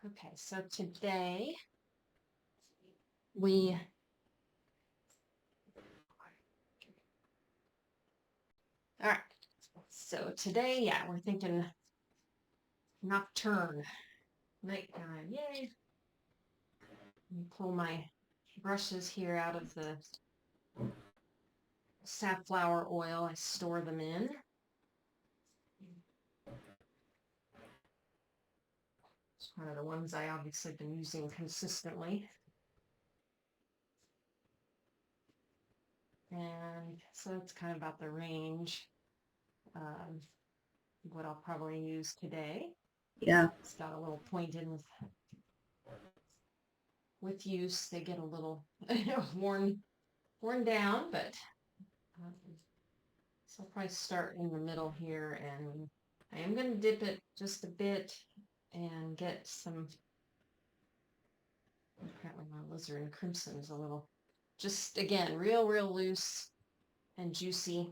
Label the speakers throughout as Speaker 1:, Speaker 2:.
Speaker 1: Okay, so today we all right. So today, yeah, we're thinking nocturne, nighttime. Yay! Let me pull my brushes here out of the safflower oil I store them in. It's one of the ones I obviously been using consistently. And so it's kind of about the range of what I'll probably use today.
Speaker 2: Yeah.
Speaker 1: It's got a little pointed with use. They get a little worn down, but um, so I'll probably start in the middle here, and I am going to dip it just a bit and get some. Apparently, my alizarin crimson is a little, just again, real loose and juicy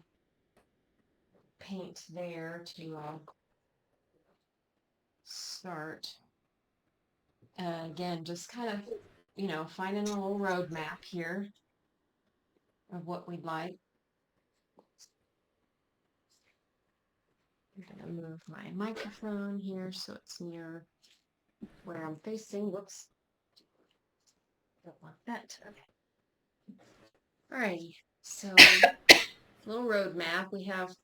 Speaker 1: paint there to start. Again, just kind of, finding a little roadmap here of what we'd like. I'm going to move my microphone here so it's near where I'm facing. Whoops. Don't want that. Okay. Alrighty. So, little roadmap. We have,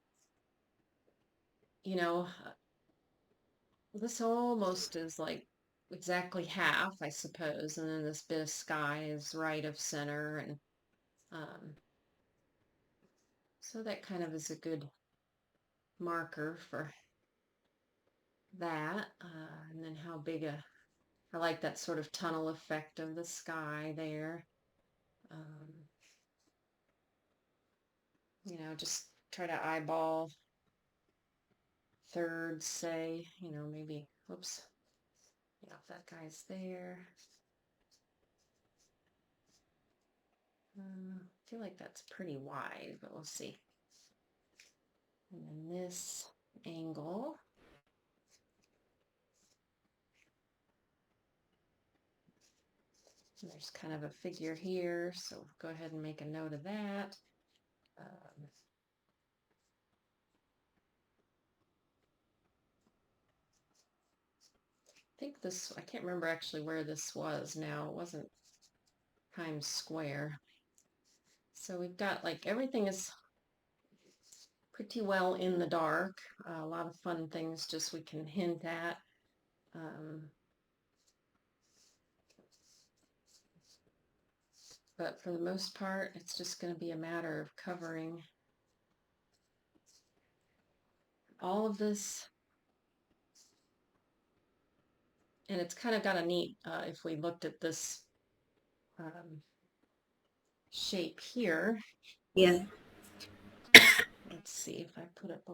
Speaker 1: you know, this almost is like exactly half, I suppose, and then this bit of sky is right of center, and um, so that kind of is a good marker for that. And then how big I like that sort of tunnel effect of the sky there. Um, just try to eyeball thirds, say, maybe, whoops, if that guy's there. I feel like that's pretty wide, but we'll see. And then this angle. And there's kind of a figure here, so go ahead and make a note of that. I think this, I can't remember actually where this was now. It wasn't Times Square. So we've got like everything is pretty well in the dark. A lot of fun things just we can hint at. But for the most part, it's just going to be a matter of covering all of this. And it's kind of got a neat, if we looked at this shape here.
Speaker 2: Yeah.
Speaker 1: Let's see if I put up a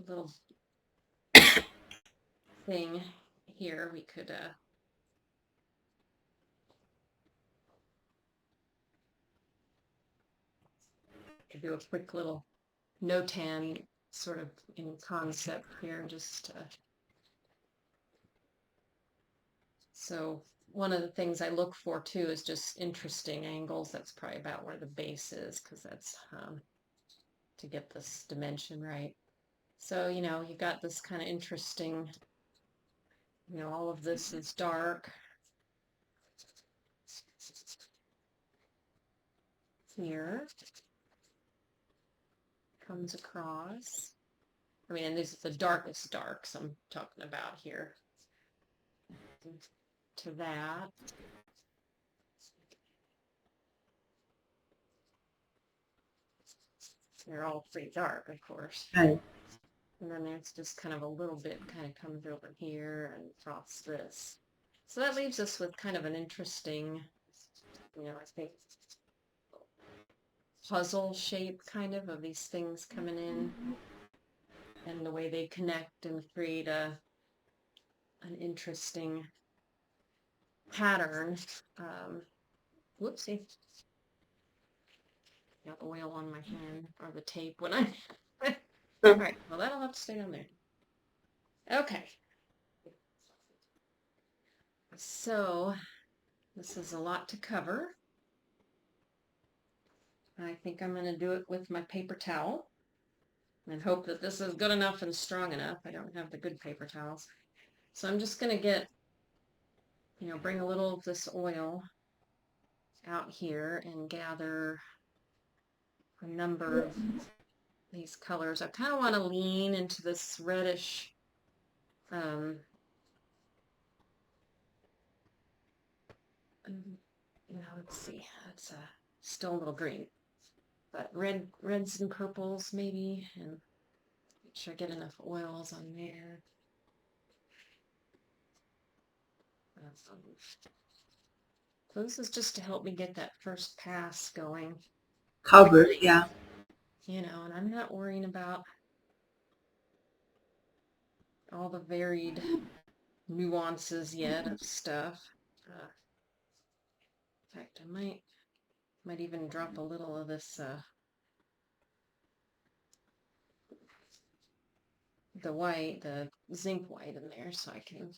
Speaker 1: little thing here. We could do a quick little notan sort of in concept here, just so one of the things I look for too is just interesting angles. That's probably about where the base is, because that's to get this dimension right. So, you've got this kind of interesting, all of this is dark here. Comes across. I mean, and this is the darkest darks I'm talking about here. To that. They're all pretty dark, of course.
Speaker 2: Right.
Speaker 1: And then there's just kind of a little bit kind of comes over here and across this. So that leaves us with kind of an interesting, I think, puzzle shape kind of these things coming in and the way they connect and create an interesting pattern. Whoopsie. Got oil on my hand or the tape when I. All right, well, that'll have to stay down there. Okay. So this is a lot to cover. I think I'm going to do it with my paper towel and hope that this is good enough and strong enough. I don't have the good paper towels. So I'm just going to get, bring a little of this oil out here and gather a number of these colors. I kind of want to lean into this reddish, let's see, it's still a little green, but reds and purples maybe, and make sure I get enough oils on there. So this is just to help me get that first pass going.
Speaker 2: Covered, yeah.
Speaker 1: And I'm not worrying about all the varied nuances yet of stuff. In fact, I might even drop a little of this the zinc white in there so I can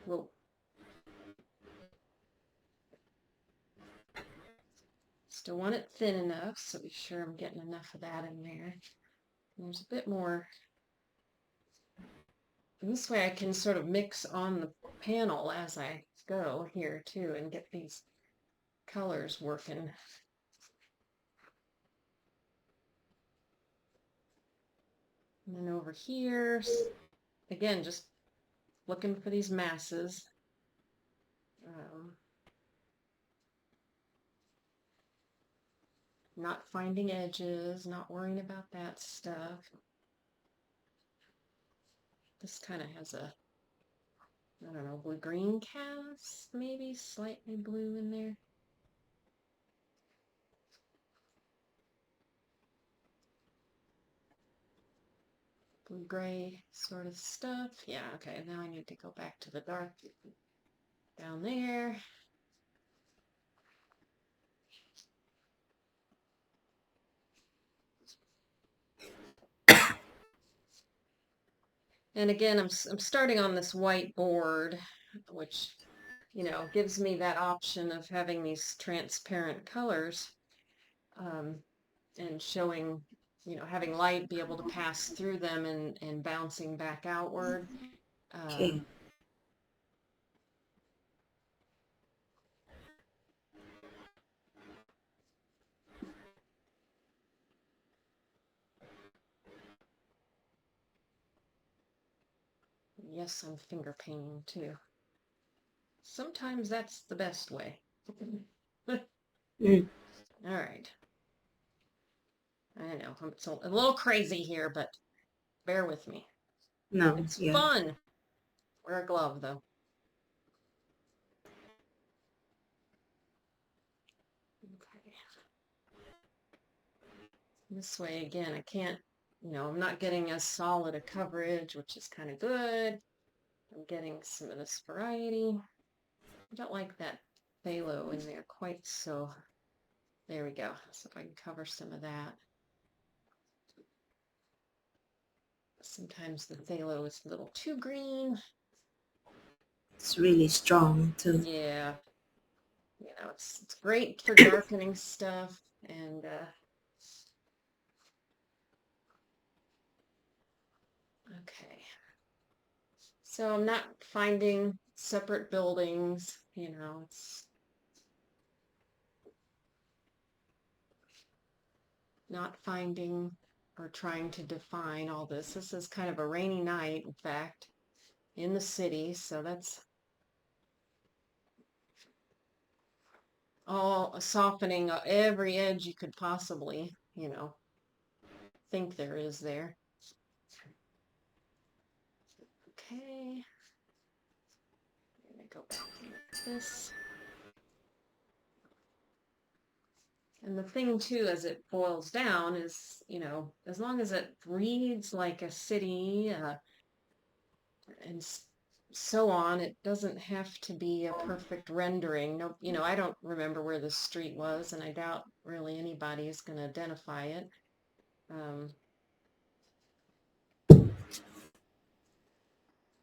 Speaker 1: whoa. Still want it thin enough, so be sure I'm getting enough of that in there. And there's a bit more. And this way I can sort of mix on the panel as I go here too and get these colors working. And then over here, again, just looking for these masses. Not finding edges, not worrying about that stuff. This kind of has a, I don't know, blue-green cast, maybe slightly blue in there. Blue-gray sort of stuff. Yeah, okay, now I need to go back to the dark down there. And again, I'm starting on this white board, which, gives me that option of having these transparent colors and showing, having light be able to pass through them and bouncing back outward.
Speaker 2: Okay.
Speaker 1: Yes, I'm finger painting too. Sometimes that's the best way.
Speaker 2: Mm.
Speaker 1: All right. I know it's a little crazy here, but bear with me.
Speaker 2: No,
Speaker 1: It's
Speaker 2: yeah.
Speaker 1: fun. Wear a glove though. Okay. This way again, I can't, I'm not getting as solid a coverage, which is kind of good. I'm getting some of this variety. I don't like that phthalo in there quite so. There we go. So if I can cover some of that. Sometimes the phthalo is a little too green.
Speaker 2: It's really strong too.
Speaker 1: Yeah. It's great for darkening stuff and okay. So I'm not finding separate buildings, it's not finding or trying to define all this. This is kind of a rainy night, in fact, in the city, so that's all softening every edge you could possibly, think there is there. Okay. I'm gonna go back to this. And the thing too, as it boils down, is, as long as it reads like a city, and so on. It doesn't have to be a perfect rendering. No, you know, I don't remember where the street was, and I doubt really anybody is going to identify it.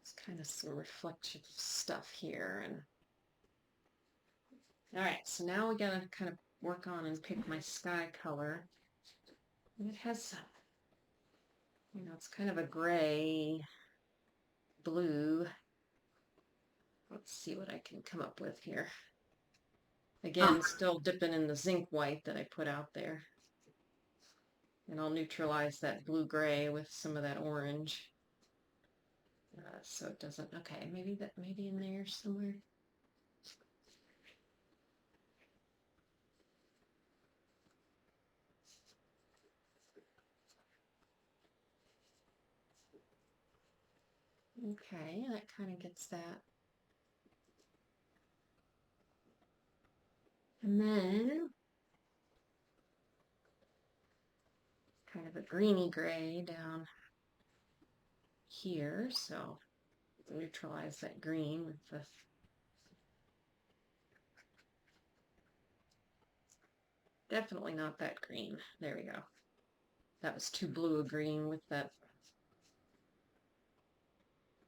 Speaker 1: It's kind of some reflective stuff here. And all right, so now we got to kind of work on and pick my sky color. And it has, you know, it's kind of a gray, blue. Let's see what I can come up with here. Again, still dipping in the zinc white that I put out there. And I'll neutralize that blue-gray with some of that orange. So it doesn't, okay, maybe in there somewhere. Okay, that kind of gets that. And then kind of a greeny gray down here, so neutralize that green with the definitely not that green. There we go. That was too blue a green with that.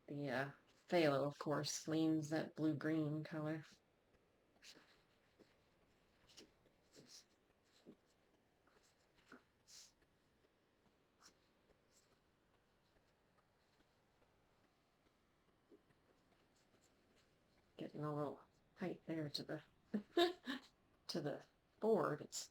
Speaker 1: The phthalo, of course, leans that blue-green color. Getting a little tight there to the to the board. It's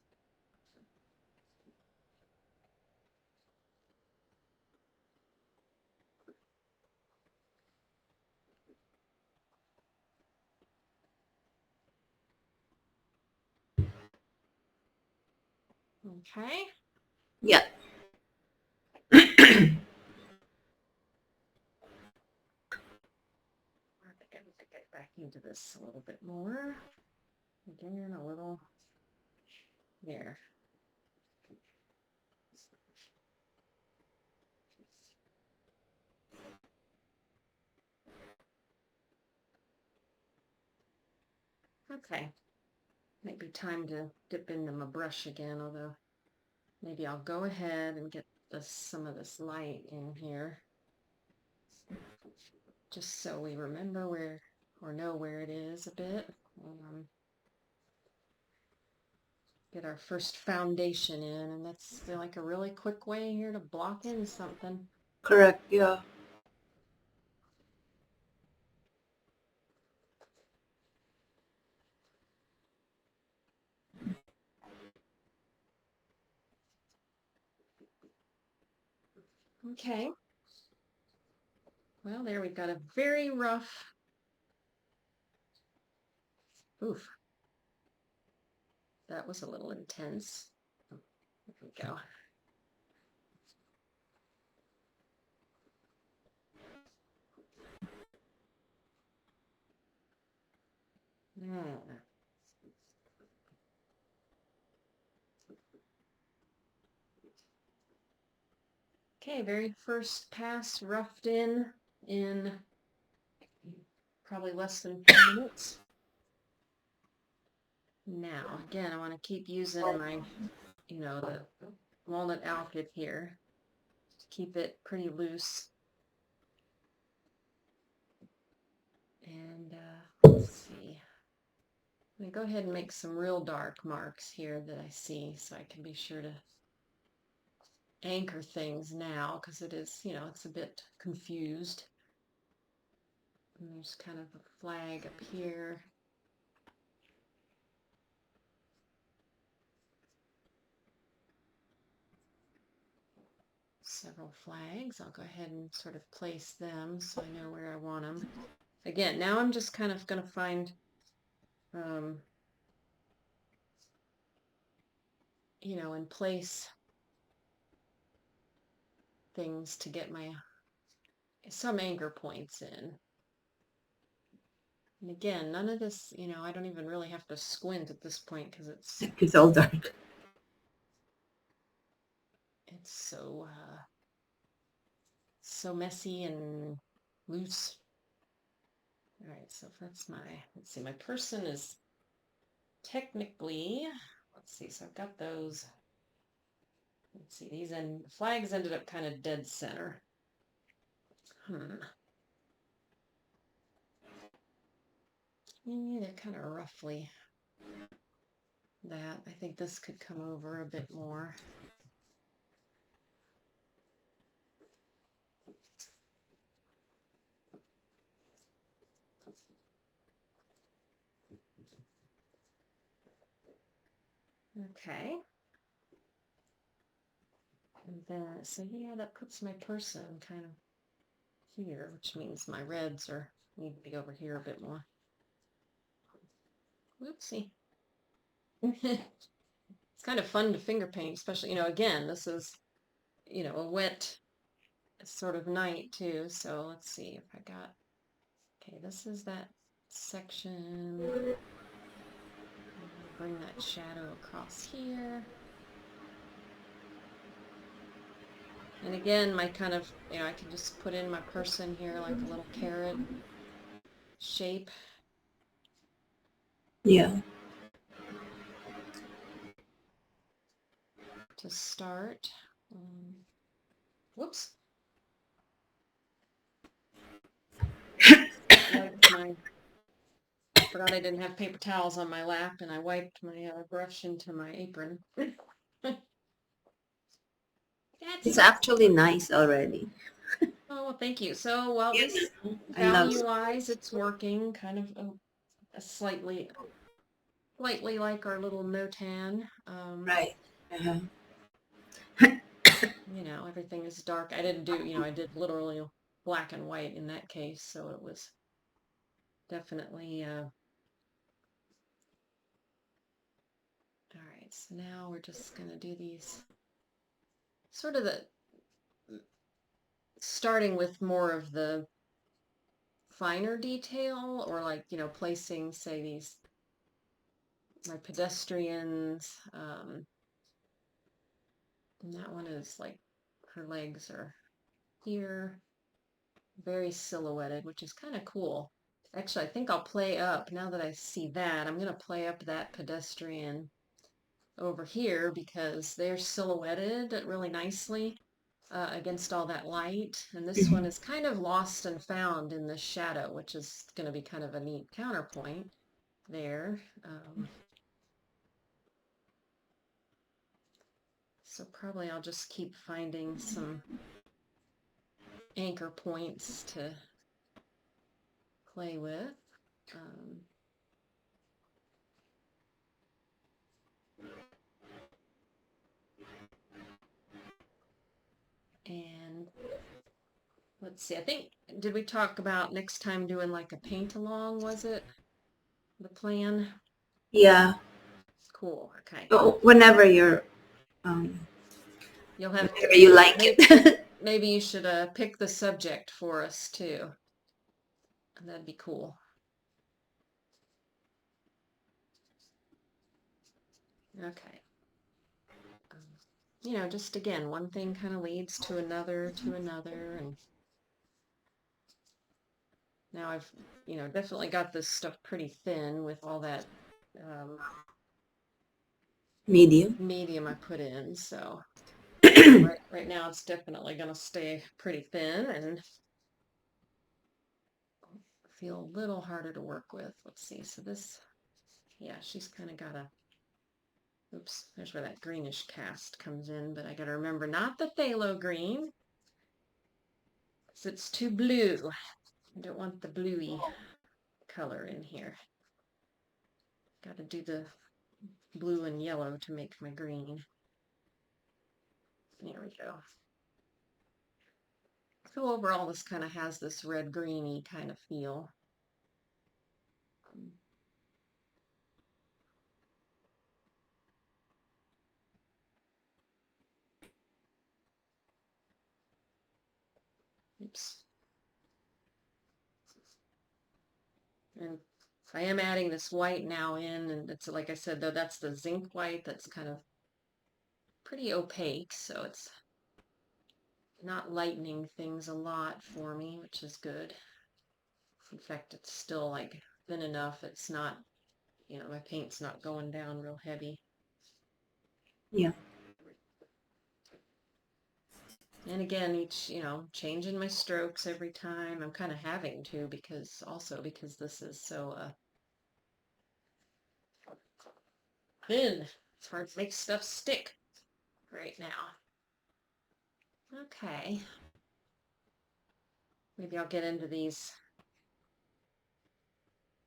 Speaker 1: okay.
Speaker 2: Yeah.
Speaker 1: I think I need to get back into this a little bit more. Again, a little there. Okay. Maybe time to dip into my brush again, although maybe I'll go ahead and get some of this light in here. Just so we remember where or know where it is a bit. Get our first foundation in, and that's like a really quick way here to block in something.
Speaker 2: Correct, yeah.
Speaker 1: Okay. Well, there we've got a very rough. Oof. That was a little intense. There we go. Yeah. Okay, very first pass roughed in probably less than 10 minutes. Now, again, I want to keep using my, you know, the walnut alkyd here to keep it pretty loose. And let's see. I'm going to go ahead and make some real dark marks here that I see so I can be sure to anchor things now because it is, you know, it's a bit confused. And there's kind of a flag up here. Several flags. I'll go ahead and sort of place them so I know where I want them. Again, now I'm just kind of going to find, you know, and place things to get some anchor points in. And again, none of this, you know, I don't even really have to squint at this point because
Speaker 2: It's all dark.
Speaker 1: It's so messy and loose. All right, so if that's my, let's see, my person is technically, let's see, so I've got those. Let's see, these flags ended up kind of dead center. Yeah, they're kind of roughly that. I think this could come over a bit more. Okay. And then, so yeah, that puts my person kind of here, which means my reds need to be over here a bit more. Whoopsie. It's kind of fun to finger paint, especially, again, this is, a wet sort of night too. So let's see if I got, okay, this is that section. Bring that shadow across here. And again, my kind of, I can just put in my person here like a little carrot shape.
Speaker 2: Yeah.
Speaker 1: To start. Whoops. I forgot I didn't have paper towels on my lap, and I wiped my brush into my apron.
Speaker 2: It's actually nice already.
Speaker 1: Oh, well, thank you. So, well,
Speaker 2: Yes,
Speaker 1: this
Speaker 2: I love
Speaker 1: value-wise, it's working kind of a slightly like our little Notan.
Speaker 2: right. Uh-huh.
Speaker 1: Everything is dark. I didn't do, I did literally black and white in that case, so it was definitely, all right, so now we're just going to do these sort of starting with more of the finer detail, or like, placing, say, my pedestrians, and that one is like, her legs are here, very silhouetted, which is kind of cool. Actually, I think I'll play up, now that I see that, I'm going to play up that pedestrian over here because they're silhouetted really nicely against all that light. And this one is kind of lost and found in the shadow, which is going to be kind of a neat counterpoint there. So probably I'll just keep finding some anchor points to play with. And let's see, I think, did we talk about next time doing like a paint along, was it? The plan?
Speaker 2: Yeah.
Speaker 1: Cool, okay.
Speaker 2: So whenever
Speaker 1: You'll have,
Speaker 2: whenever you like it.
Speaker 1: maybe you should pick the subject for us too. That'd be cool. Okay. Just again, one thing kind of leads to another, and now I've, definitely got this stuff pretty thin with all that medium I put in. So right now it's definitely going to stay pretty thin and feel a little harder to work with. Let's see. So this, yeah, she's kind of got a, oops, there's where that greenish cast comes in, but I got to remember not the phthalo green, because it's too blue. I don't want the bluey color in here. Got to do the blue and yellow to make my green. There we go. So overall, this kind of has this red-greeny kind of feel. Oops. And I am adding this white now in, and it's like I said, though, that's the zinc white that's kind of pretty opaque, so it's not lightening things a lot for me, which is good. In fact, it's still like thin enough. It's not, my paint's not going down real heavy.
Speaker 2: Yeah.
Speaker 1: And again, changing my strokes every time. I'm kind of having to because this is so thin. It's hard to make stuff stick right now. Okay. Maybe I'll get into these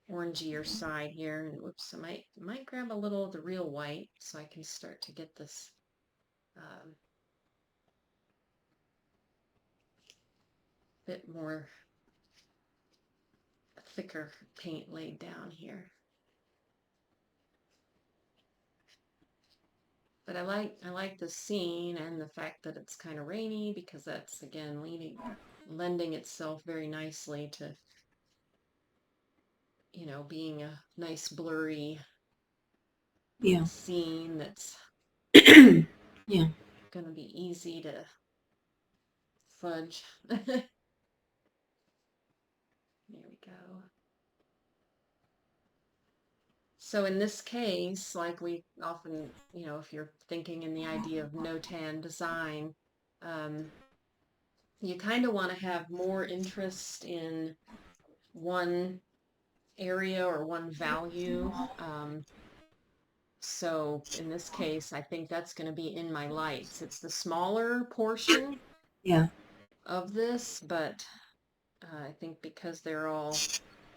Speaker 1: orangier side here. And whoops, I might grab a little of the real white so I can start to get this bit more thicker paint laid down here. But I like the scene and the fact that it's kind of rainy because that's again lending itself very nicely to being a nice blurry scene that's
Speaker 2: Yeah.
Speaker 1: gonna be easy to fudge. There we go. So in this case, like we often, if you're thinking in the idea of no-tan design, you kind of want to have more interest in one area or one value. So in this case, I think that's going to be in my lights. It's the smaller portion of this, but I think because they're all,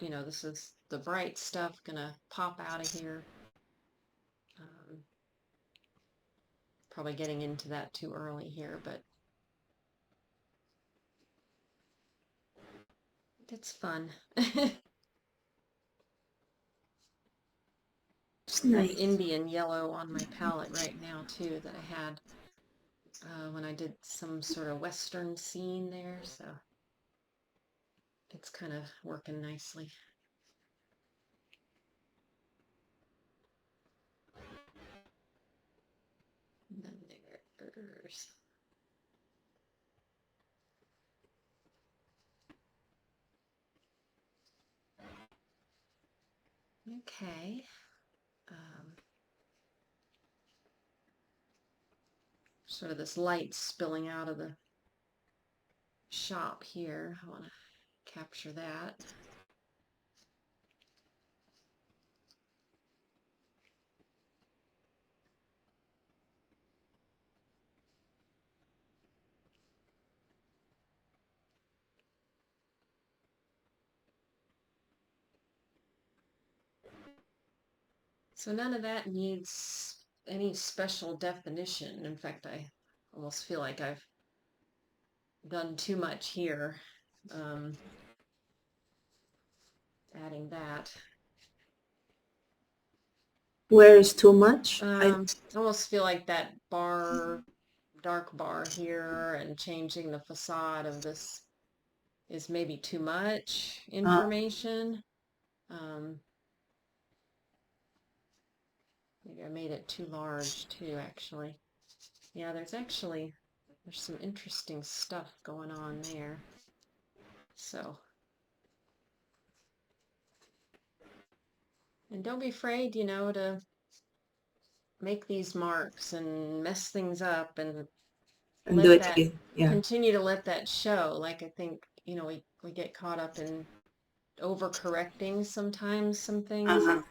Speaker 1: this is the bright stuff gonna pop out of here. Probably getting into that too early here, but it's fun.
Speaker 2: It's
Speaker 1: I have
Speaker 2: nice.
Speaker 1: Indian yellow on my palette right now too that I had when I did some sort of western scene there, so it's kind of working nicely. And then there's okay. Sort of this light spilling out of the shop here. I want to capture that. So none of that needs any special definition. In fact, I almost feel like I've done too much here. Adding that.
Speaker 2: Where is too much?
Speaker 1: I almost feel like that dark bar here and changing the facade of this is maybe too much information. Maybe I made it too large too, actually. Yeah, there's some interesting stuff going on there. So, and don't be afraid, to make these marks and mess things up and
Speaker 2: do it again. Yeah.
Speaker 1: Continue to let that show. Like I think, we get caught up in overcorrecting sometimes some things.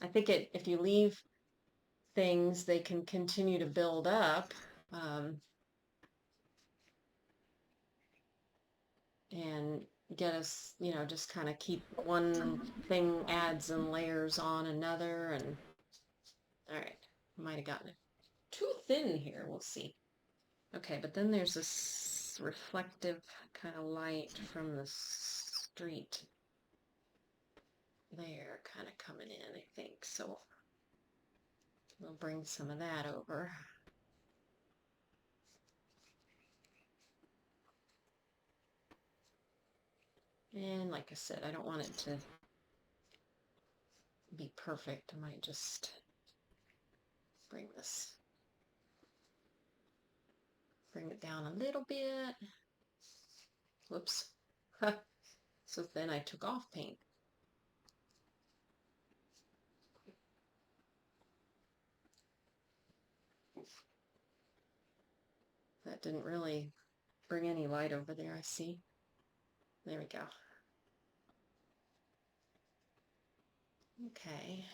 Speaker 1: I think if you leave things, they can continue to build up. And get us, just kind of keep one thing adds and layers on another. And all right, might have gotten it too thin here. We'll see. Okay, but then there's this reflective kind of light from the street there kind of coming in, I think. So we'll bring some of that over. And like I said, I don't want it to be perfect. I might just bring it down a little bit. Whoops. So then I took off paint. That didn't really bring any light over there, I see. There we go. Okay.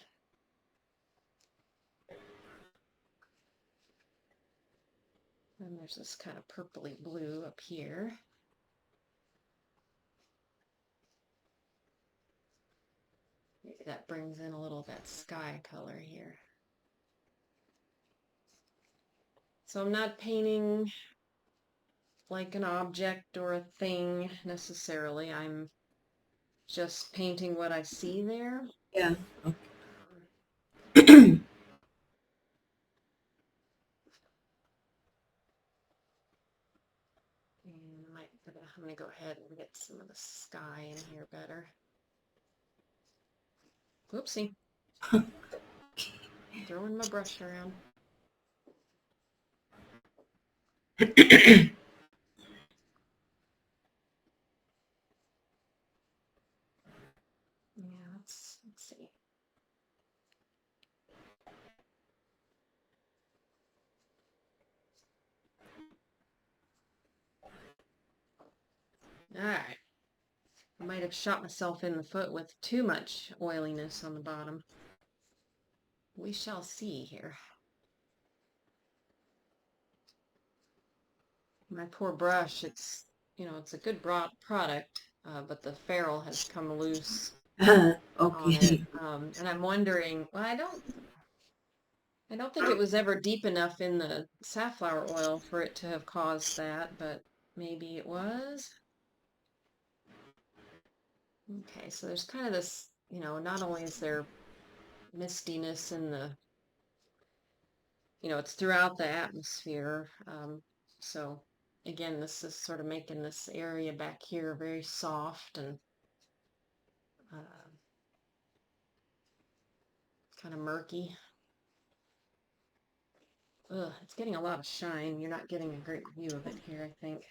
Speaker 1: And there's this kind of purpley blue up here. Maybe that brings in a little of that sky color here. So I'm not painting like an object or a thing necessarily. I'm just painting what I see there.
Speaker 2: Yeah.
Speaker 1: And I'm gonna go ahead and get some of the sky in here better. Whoopsie. Throwing my brush around. Yeah, let's see. All right. I might have shot myself in the foot with too much oiliness on the bottom. We shall see here. My poor brush, it's a good product, but the ferrule has come loose on
Speaker 2: Okay.
Speaker 1: it. And I'm wondering, well, I don't think it was ever deep enough in the safflower oil for it to have caused that, but maybe it was. Okay, so there's kind of this, not only is there mistiness in the, it's throughout the atmosphere. So again, this is sort of making this area back here very soft and kind of murky. Ugh, it's getting a lot of shine. You're not getting a great view of it here, I think.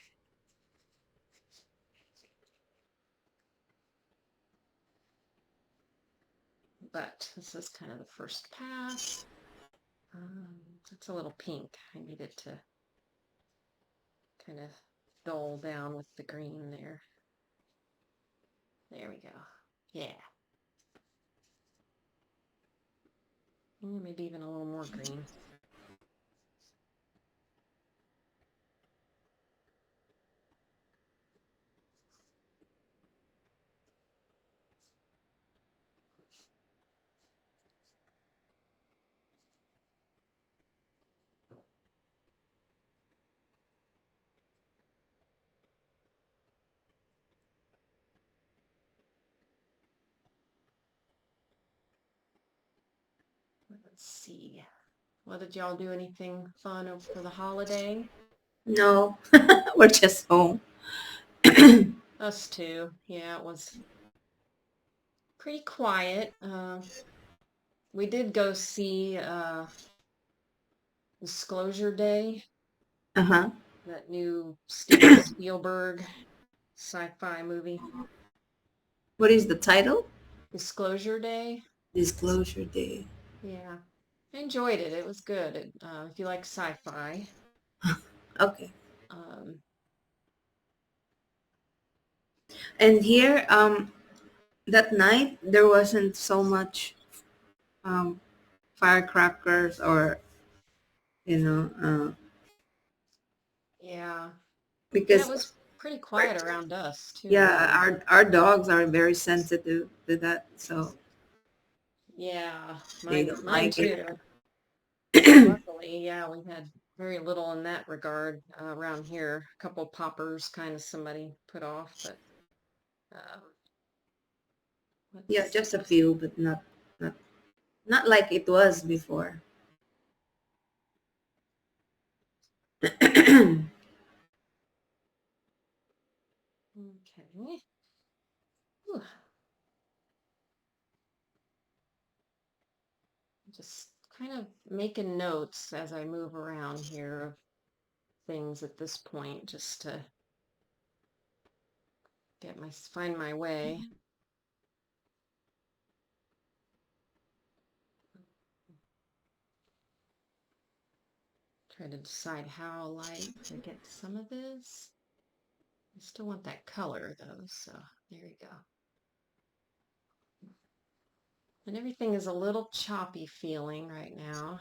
Speaker 1: But this is kind of the first pass. It's a little pink. I needed to kind of dull down with the green there. There we go. Yeah. Maybe even a little more green. Let's see. Well, did y'all do anything fun for the holiday?
Speaker 2: No, we're just home.
Speaker 1: Us too. Yeah, it was pretty quiet. We did go see Disclosure Day,
Speaker 2: Uh-huh.
Speaker 1: that new Steven Spielberg sci-fi movie.
Speaker 2: What is the title?
Speaker 1: Disclosure Day.
Speaker 2: Disclosure Day.
Speaker 1: Yeah, I enjoyed it. It was good. If you like sci-fi.
Speaker 2: Okay.
Speaker 1: Um,
Speaker 2: And here, that night there wasn't so much um, firecrackers or you know
Speaker 1: yeah, and it
Speaker 2: because
Speaker 1: was pretty quiet around us too,
Speaker 2: yeah,
Speaker 1: really.
Speaker 2: our dogs are very sensitive to that, so
Speaker 1: Yeah,
Speaker 2: they
Speaker 1: mine
Speaker 2: don't
Speaker 1: mine
Speaker 2: like it.
Speaker 1: too. Luckily, yeah, we had very little in that regard around here. A couple poppers, kind of somebody put off, but um,
Speaker 2: Yeah,
Speaker 1: let's
Speaker 2: just a few, but not not like it was before.
Speaker 1: okay. Whew. Just kind of making notes as I move around here of things at this point, just to find my way. Try to decide how light to get some of this. I still want that color though, so there you go. And everything is a little choppy feeling right now.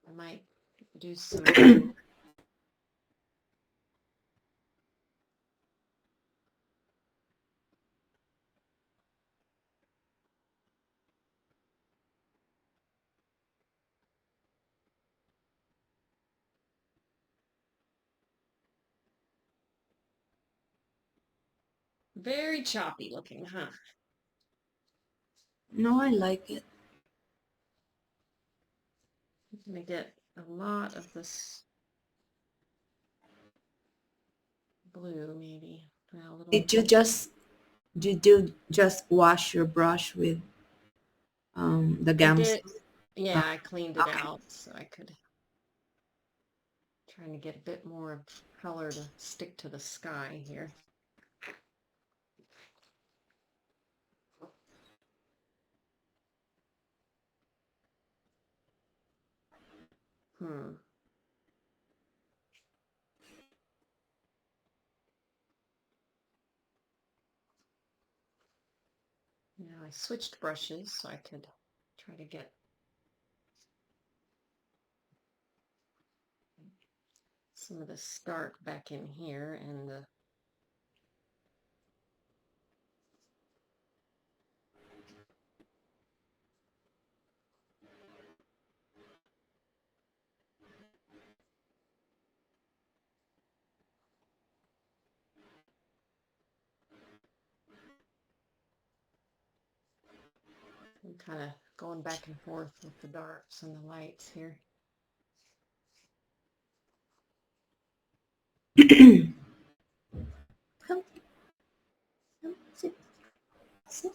Speaker 1: I might do some very choppy looking, huh?
Speaker 2: No, I like it.
Speaker 1: I'm gonna get a lot of this blue, maybe. Well, a little.
Speaker 2: Did you just wash your brush with the
Speaker 1: I
Speaker 2: gams?
Speaker 1: did. Yeah, I cleaned it
Speaker 2: Okay.
Speaker 1: out so I could trying to get a bit more of color to stick to the sky here. Hmm. Now I switched brushes so I could try to get some of the stark back in here and the I'm kind of going back and forth with the darks and the lights here.
Speaker 2: Come, sit, sit,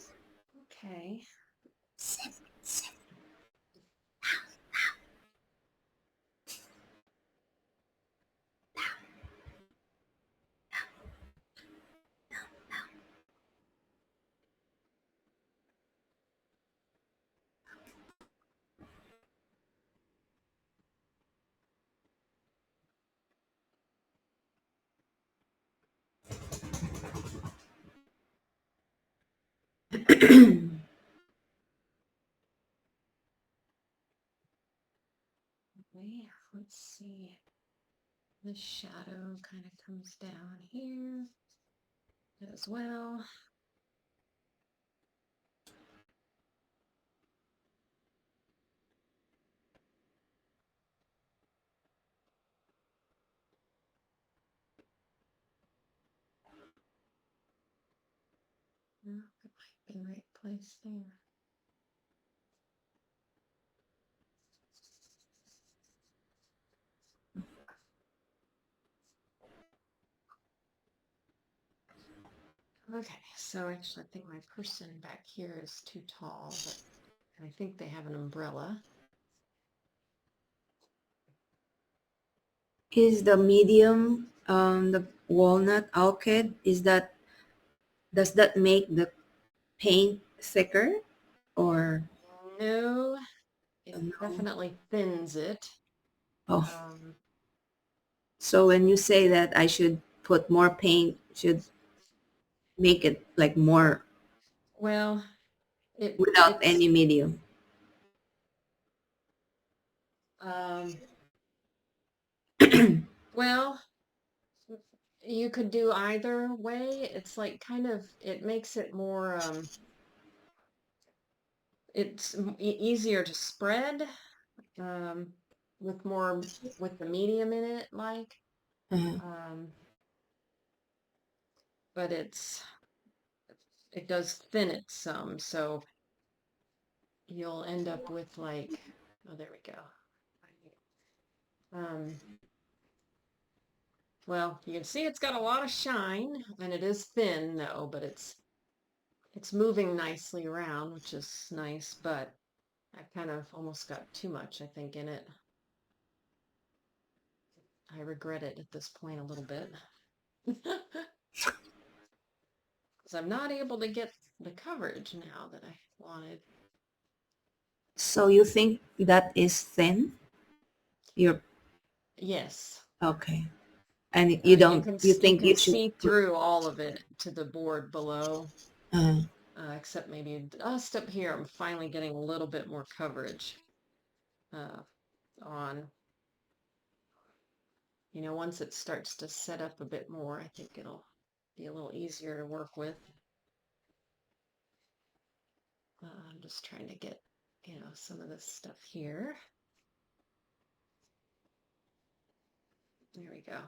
Speaker 1: Okay.
Speaker 2: sit, sit.
Speaker 1: Yeah, let's see. The shadow kind of comes down here as well. No, it might be right place there. Okay, so actually I think my person back here is too tall, but I think they have an umbrella.
Speaker 2: Is the medium the walnut alkyd? Does that make the paint thicker or
Speaker 1: No, it
Speaker 2: no?
Speaker 1: definitely thins it.
Speaker 2: Oh,
Speaker 1: Um,
Speaker 2: so when you say that I should put more paint, should make it like more
Speaker 1: well,
Speaker 2: without
Speaker 1: it's
Speaker 2: any medium.
Speaker 1: um, well, you could do either way. It's like kind of it makes it more it's easier to spread um with more with the medium in it like
Speaker 2: Uh-huh.
Speaker 1: um but it does thin it some, so you'll end up with like, oh, there we go. Um, well, you can see it's got a lot of shine, and it is thin though, but it's moving nicely around, which is nice, but I kind of almost got too much, I think, in it. I regret it at this point a little bit. Because I'm not able to get the coverage now that I wanted.
Speaker 2: So you think that is thin? You're
Speaker 1: Yes.
Speaker 2: okay. And
Speaker 1: You can
Speaker 2: you
Speaker 1: you
Speaker 2: think
Speaker 1: can
Speaker 2: you should
Speaker 1: see through all of it to the board below,
Speaker 2: uh,
Speaker 1: except maybe just up here. I'm finally getting a little bit more coverage on. You know, once it starts to set up a bit more, I think it'll be a little easier to work with. I'm just trying to get, you know, some of this stuff here. There we go.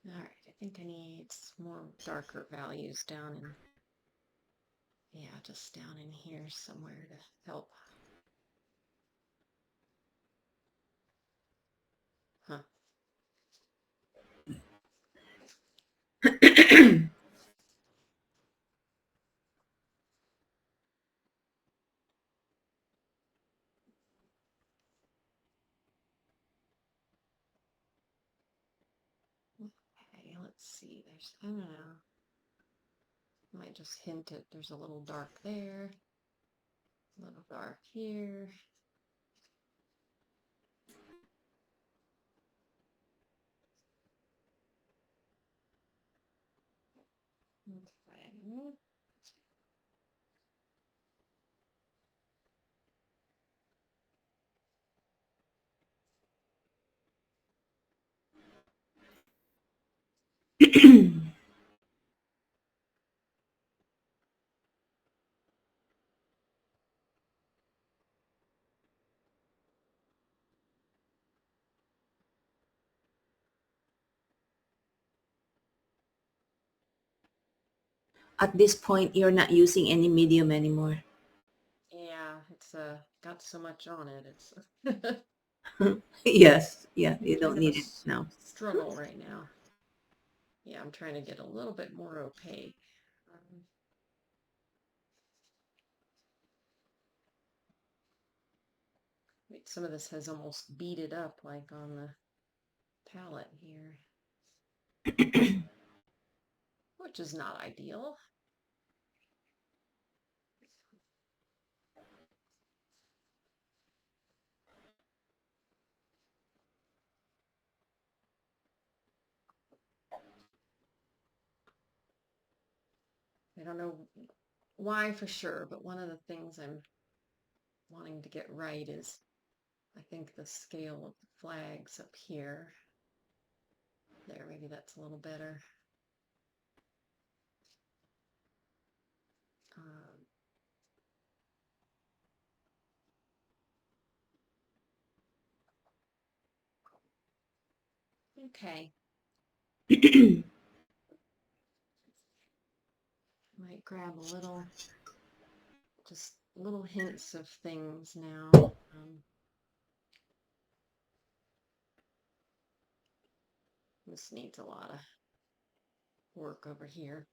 Speaker 1: All right, I think I need some more darker values down in, yeah, just down in here somewhere to help. Huh. Okay, let's see. There's, I don't know. Might just hint it. There's a little dark there, a little dark here. Okay.
Speaker 2: at this point you're not using any medium anymore.
Speaker 1: Yeah, it's got so much on it. It's
Speaker 2: Yes, yeah, you don't
Speaker 1: kind of a
Speaker 2: need it now.
Speaker 1: struggle right now. Yeah, I'm trying to get a little bit more opaque. Wait, some of this has almost beaded up like on the palette here, which is not ideal. I don't know why for sure, but one of the things I'm wanting to get right is I think the scale of the flags up here. There, maybe that's a little better. Um, okay, might grab a little, just little hints of things now. This needs a lot of work over here.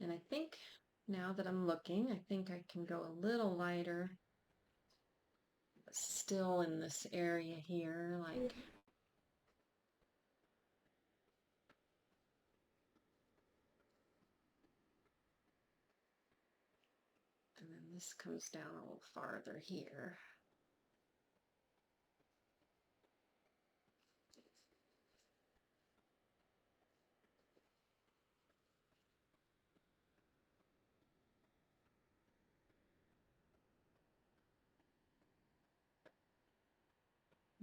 Speaker 1: And I think now that I'm looking, I think I can go a little lighter, but still in this area here, like and then this comes down a little farther here.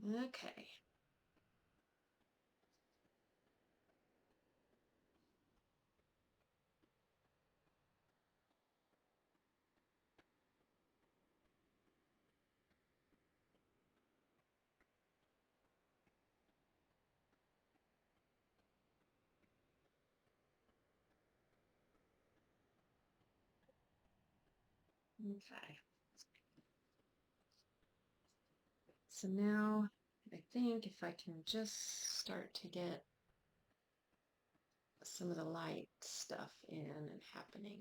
Speaker 1: Okay. Okay. So now I think if I can just start to get some of the light stuff in and happening.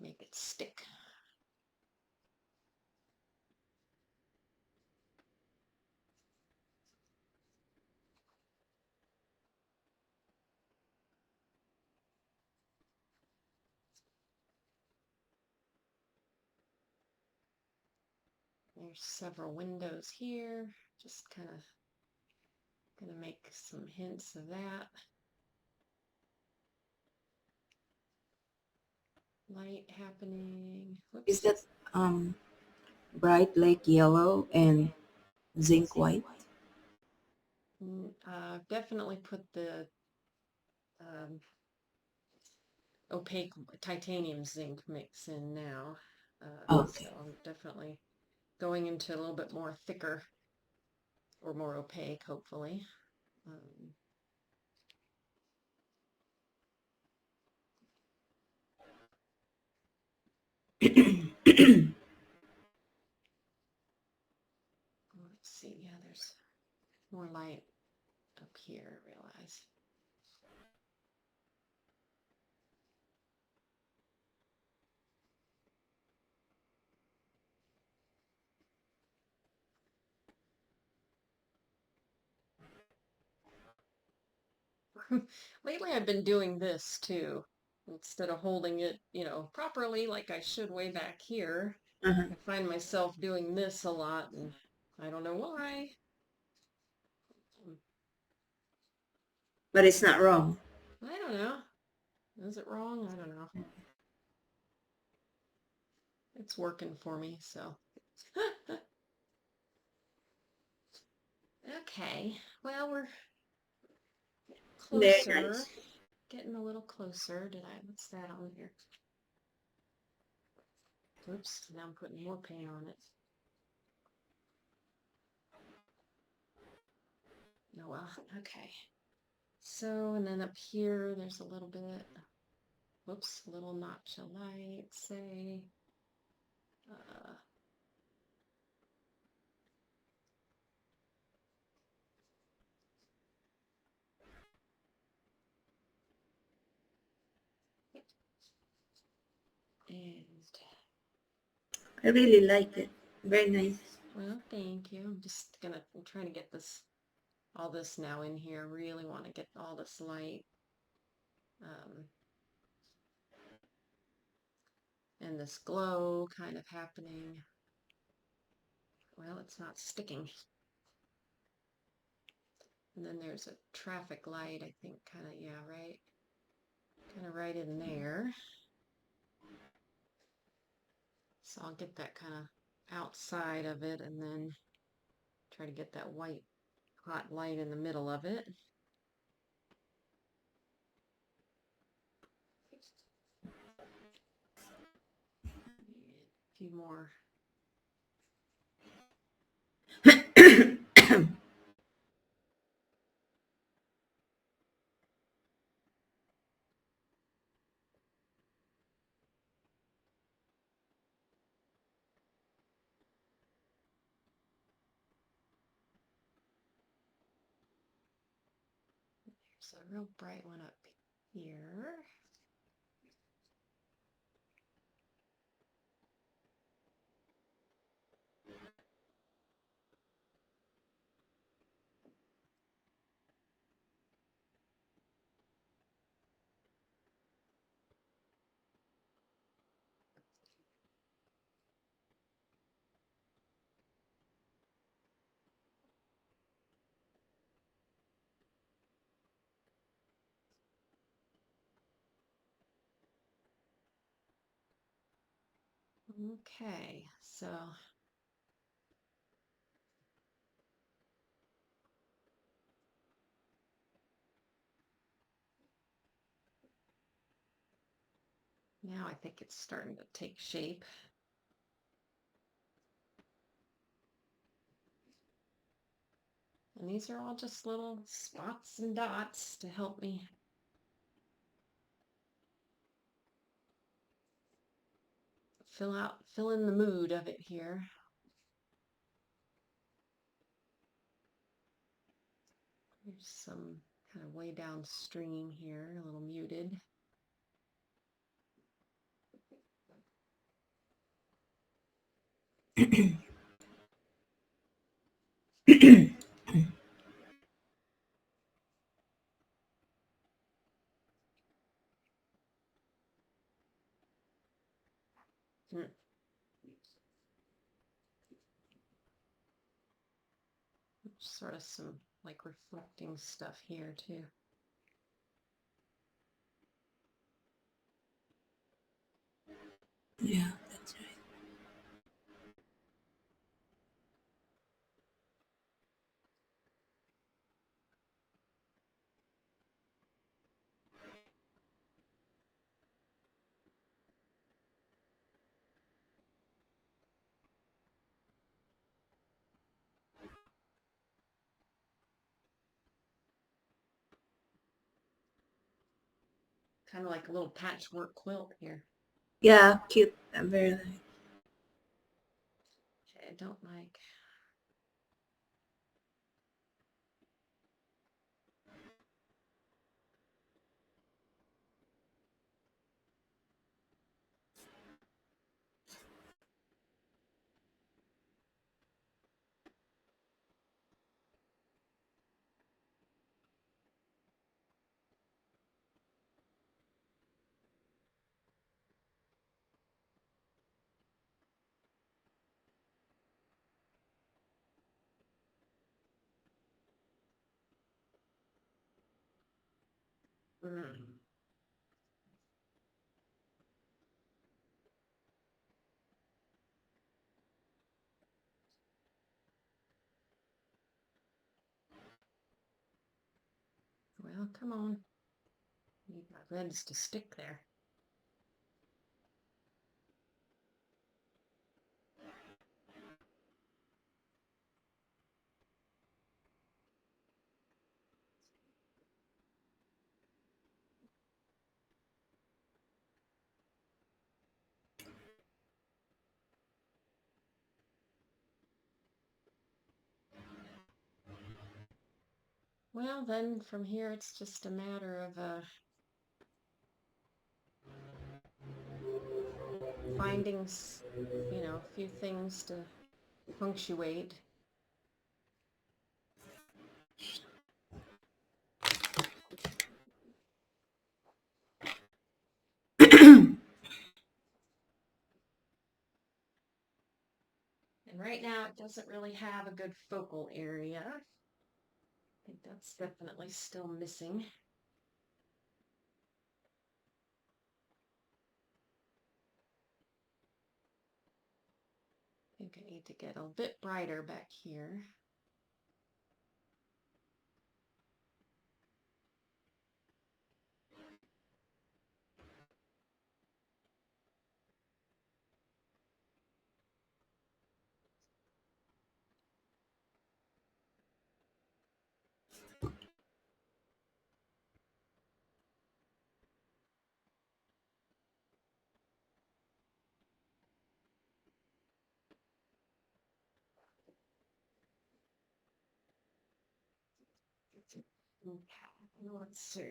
Speaker 1: Make it stick. There's several windows here, just kind of gonna make some hints of that. Light happening. Whoops.
Speaker 2: Is that bright like yellow and zinc white?
Speaker 1: Definitely put the opaque titanium zinc mix in now.
Speaker 2: Okay.
Speaker 1: So I'm definitely going into a little bit more thicker or more opaque, hopefully. Let's see, yeah, there's more light up here, I realize. Lately I've been doing this too. Instead of holding it, properly like I should way back here,
Speaker 2: Uh-huh.
Speaker 1: I find myself doing this a lot and I don't know why.
Speaker 2: But it's not wrong.
Speaker 1: I don't know. Is it wrong? I don't know. It's working for me, so. Okay, well, we're
Speaker 2: Very
Speaker 1: closer.
Speaker 2: nice.
Speaker 1: Getting a little closer. What's that on here? Oops, now I'm putting more paint on it. Oh well, okay. So, and then up here, there's a little bit, whoops, a little notch of light, say. And,
Speaker 2: I really like it. Very nice.
Speaker 1: well, thank you. I'm trying to get all this now in here. Really want to get all this light. And this glow kind of happening. Well, it's not sticking. And then there's a traffic light, I think, kind of, yeah, right? Kind of right in there. So I'll get that kind of outside of it and then try to get that white hot light in the middle of it. A few more. There's a real bright one up here. Okay, so now I think it's starting to take shape. And these are all just little spots and dots to help me fill in the mood of it here. There's some kind of way downstream here, a little muted. Hmm. Sort of some like reflecting stuff here too.
Speaker 2: Yeah, that's right.
Speaker 1: Kind of like a little patchwork quilt here.
Speaker 2: Yeah, cute. I'm very nice.
Speaker 1: I don't like. Mm. Well, come on. Need my reds to stick there. Well, then from here it's just a matter of finding, a few things to punctuate. And right now it doesn't really have a good focal area. I think that's definitely still missing. I think I need to get a bit brighter back here. Okay, let's see.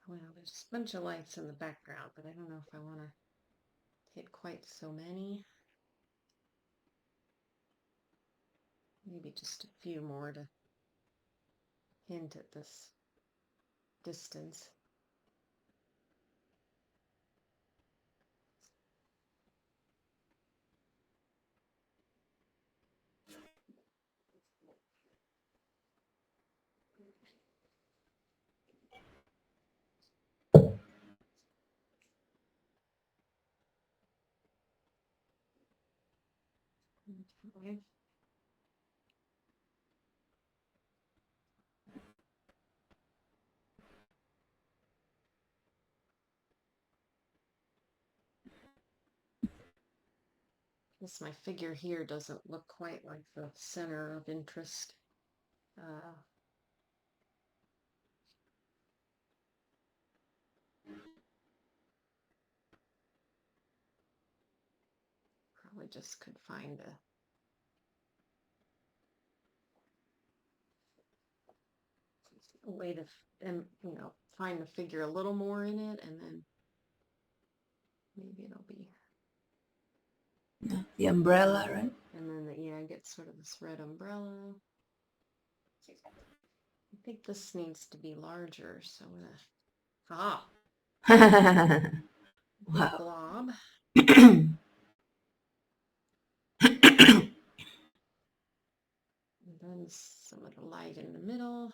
Speaker 1: Well, there's a bunch of lights in the background, but I don't know if I want to hit quite so many. Maybe just a few more to hint at this distance. Okay. Guess my figure here doesn't look quite like the center of interest. Probably just could find a way to, find the figure a little more in it, and then maybe it'll be,
Speaker 2: Yeah, the umbrella, right?
Speaker 1: and then get sort of this red umbrella. I think this needs to be larger, so I'm gonna, big
Speaker 2: Wow.
Speaker 1: glob. And then some of the light in the middle.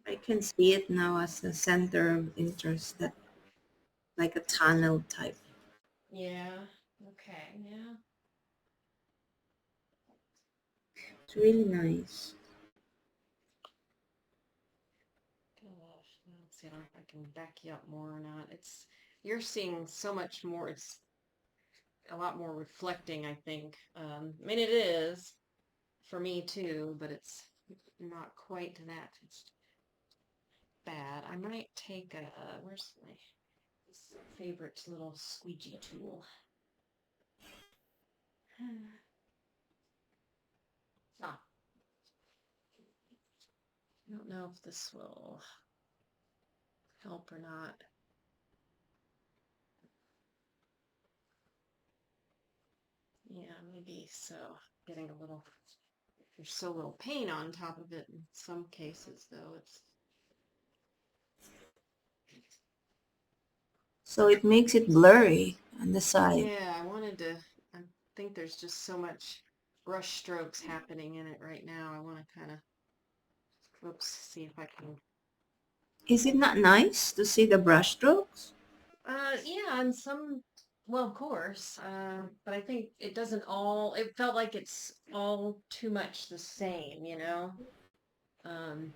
Speaker 2: I can see it now as a center of interest, that like a tunnel type.
Speaker 1: Yeah. Okay. Yeah.
Speaker 2: It's really nice.
Speaker 1: Let's see, I don't know if I can back you up more or not. You're seeing so much more. It's a lot more reflecting, I think. I mean, it is for me too, but it's not quite that bad. I might take where's my favorite little squeegee tool? Ah, I don't know if this will help or not. Yeah, maybe so. Getting a little, there's so little paint on top of it in some cases, though.
Speaker 2: So it makes it blurry on the side.
Speaker 1: Yeah, I think there's just so much brush strokes happening in it right now. I want to kind of, see if I can.
Speaker 2: Is it not nice to see the brush strokes?
Speaker 1: Yeah, and well, of course, but I think it felt like it's all too much the same, um,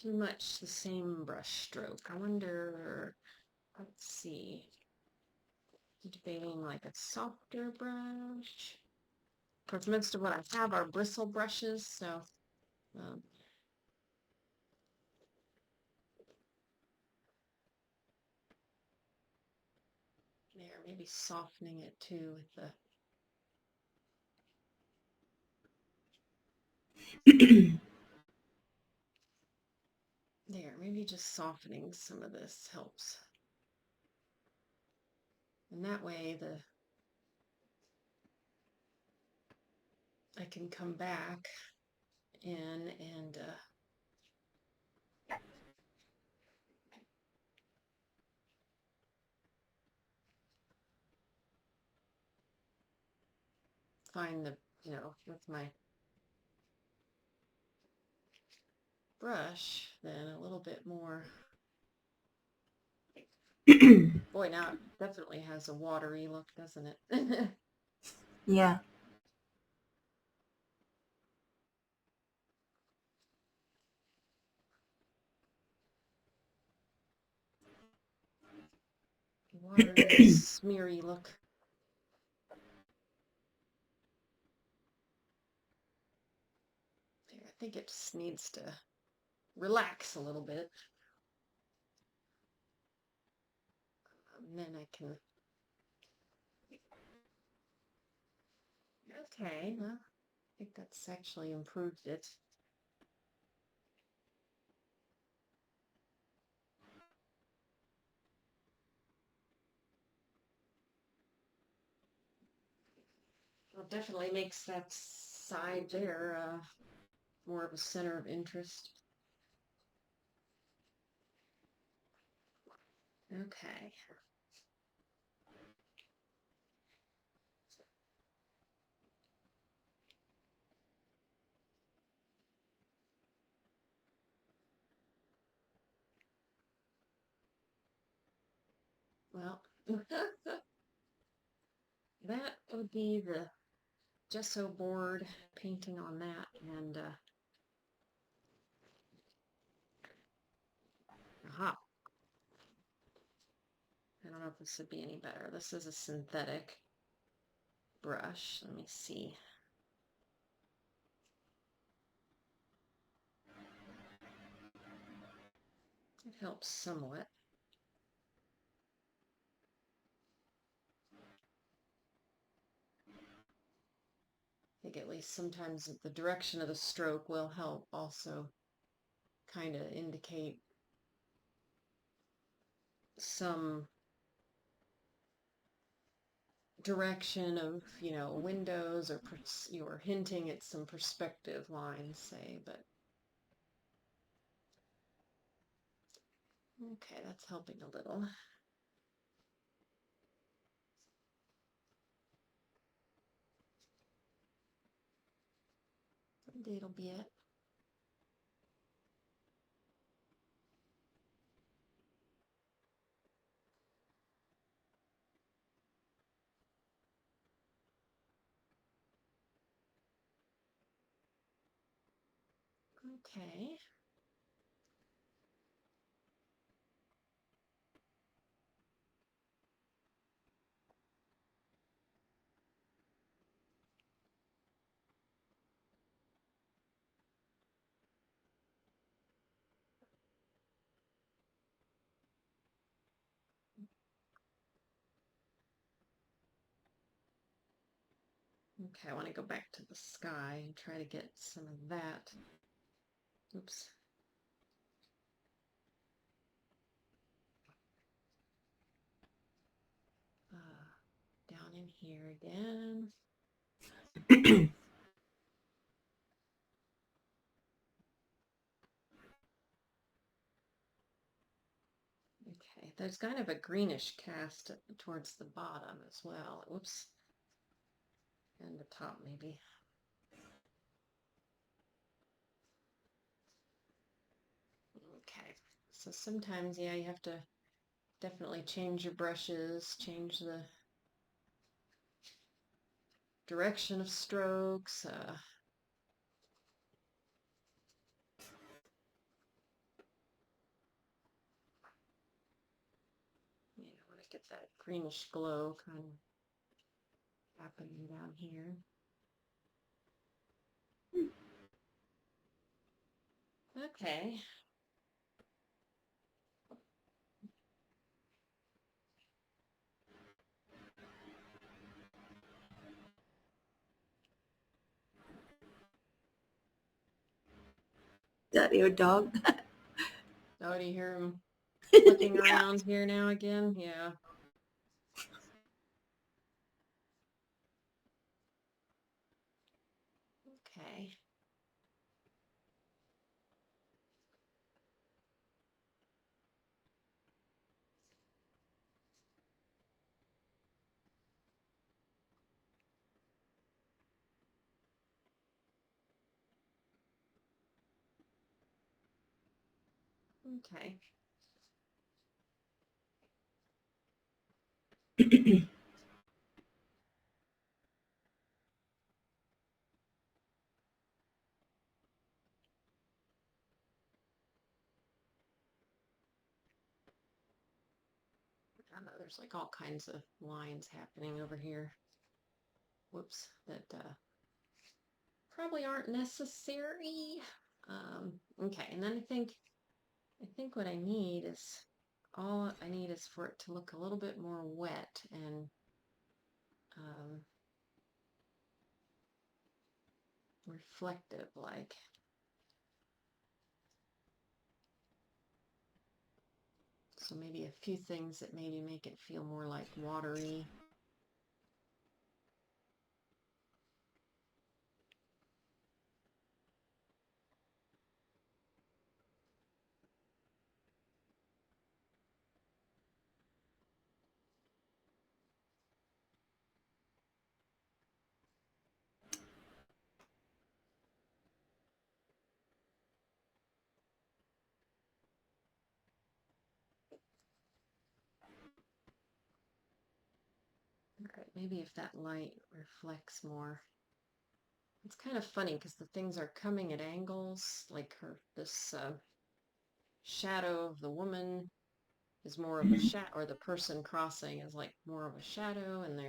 Speaker 1: too much the same brush stroke. I wonder, let's see, debating like a softer brush. Of course, most of what I have are bristle brushes, so, um, there, maybe softening it too with the, there, maybe just softening some of this helps. And that way I can come back in and find the, with my brush, then a little bit more. Boy, now it definitely has a watery look, doesn't it?
Speaker 2: Yeah.
Speaker 1: Watery, smeary look. There, I think it just needs to relax a little bit. And then I can. Okay, well, I think that's actually improved it. Well, definitely makes that side there more of a center of interest. Okay. Well, that would be the gesso board, painting on that, and aha. I don't know if this would be any better. This is a synthetic brush. Let me see. It helps somewhat. I think at least sometimes the direction of the stroke will help also kind of indicate some direction of, windows, or you're hinting at some perspective lines, say, but okay, that's helping a little. Someday it'll be it. Okay. Okay, I want to go back to the sky and try to get some of that. Oops. Down in here again. Okay, there's kind of a greenish cast towards the bottom as well. Whoops. And the top maybe. Okay, so sometimes, yeah, you have to definitely change your brushes, change the direction of strokes. Want to get that greenish glow kind of happening down here. Okay.
Speaker 2: Is that your dog?
Speaker 1: Oh, do you hear him flicking around here now again? Yeah. Okay. Okay. I don't know, there's like all kinds of lines happening over here. Whoops, that probably aren't necessary. Okay, and then I think what I need is, all I need is for it to look a little bit more wet and reflective like. So maybe a few things that maybe make it feel more like watery. All right, maybe if that light reflects more. It's kind of funny because the things are coming at angles, like this shadow of the woman is more of a shadow, or the person crossing is like more of a shadow, and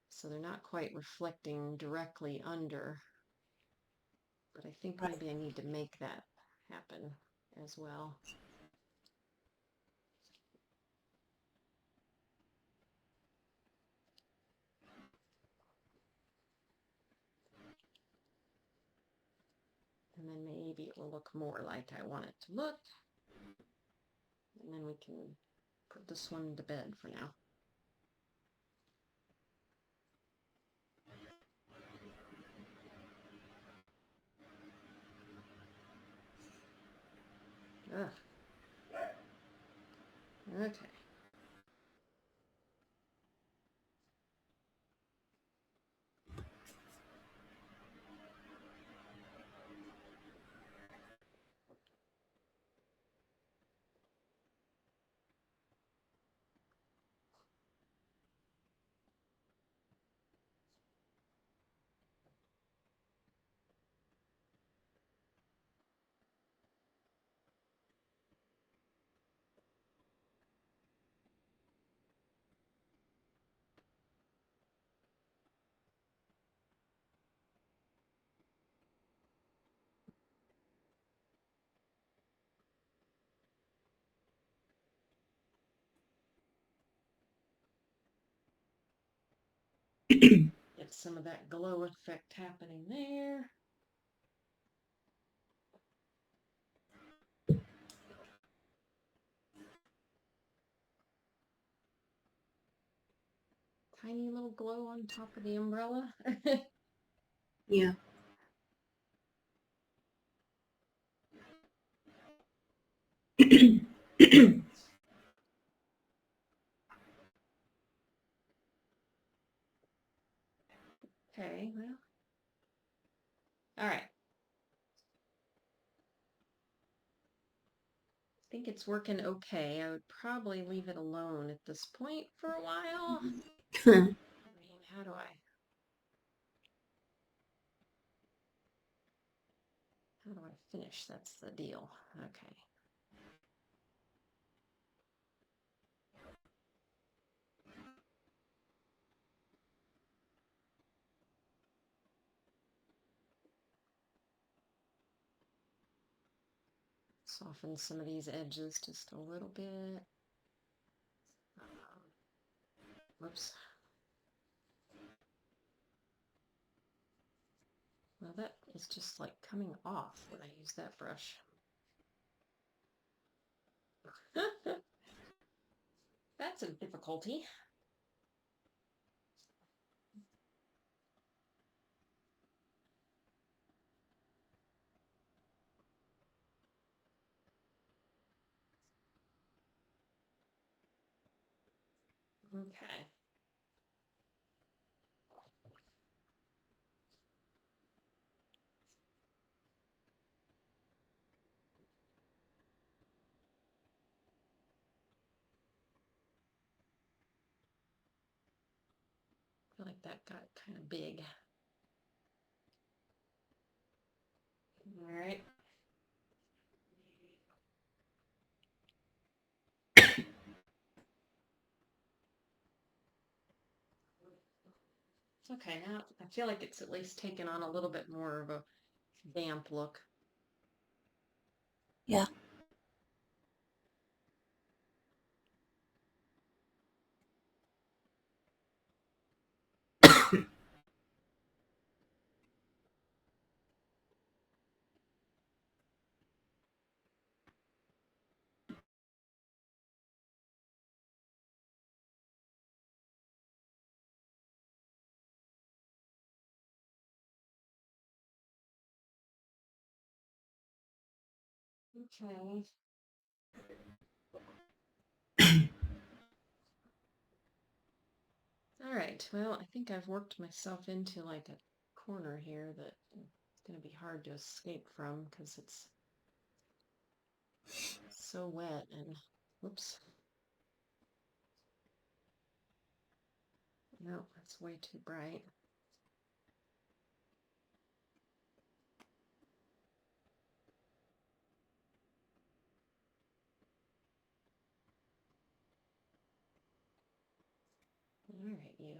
Speaker 1: so they're not quite reflecting directly under, but I think maybe I need to make that happen as well. And then maybe it will look more like I want it to look. And then we can put this one to bed for now. Ugh. Okay. Get some of that glow effect happening there. Tiny little glow on top of the umbrella.
Speaker 2: Yeah.
Speaker 1: Okay, well. All right. I think it's working okay. I would probably leave it alone at this point for a while. I mean, how do I finish? That's the deal. Okay. Soften some of these edges just a little bit. Whoops. Well, that is just like coming off when I use that brush. That's a difficulty. Okay. I feel like that got kind of big. All right. Okay, now I feel like it's at least taken on a little bit more of a damp look.
Speaker 2: Yeah.
Speaker 1: Okay. All right. Well, I think I've worked myself into like a corner here that it's going to be hard to escape from because it's so wet and whoops. No, that's way too bright. All right, you.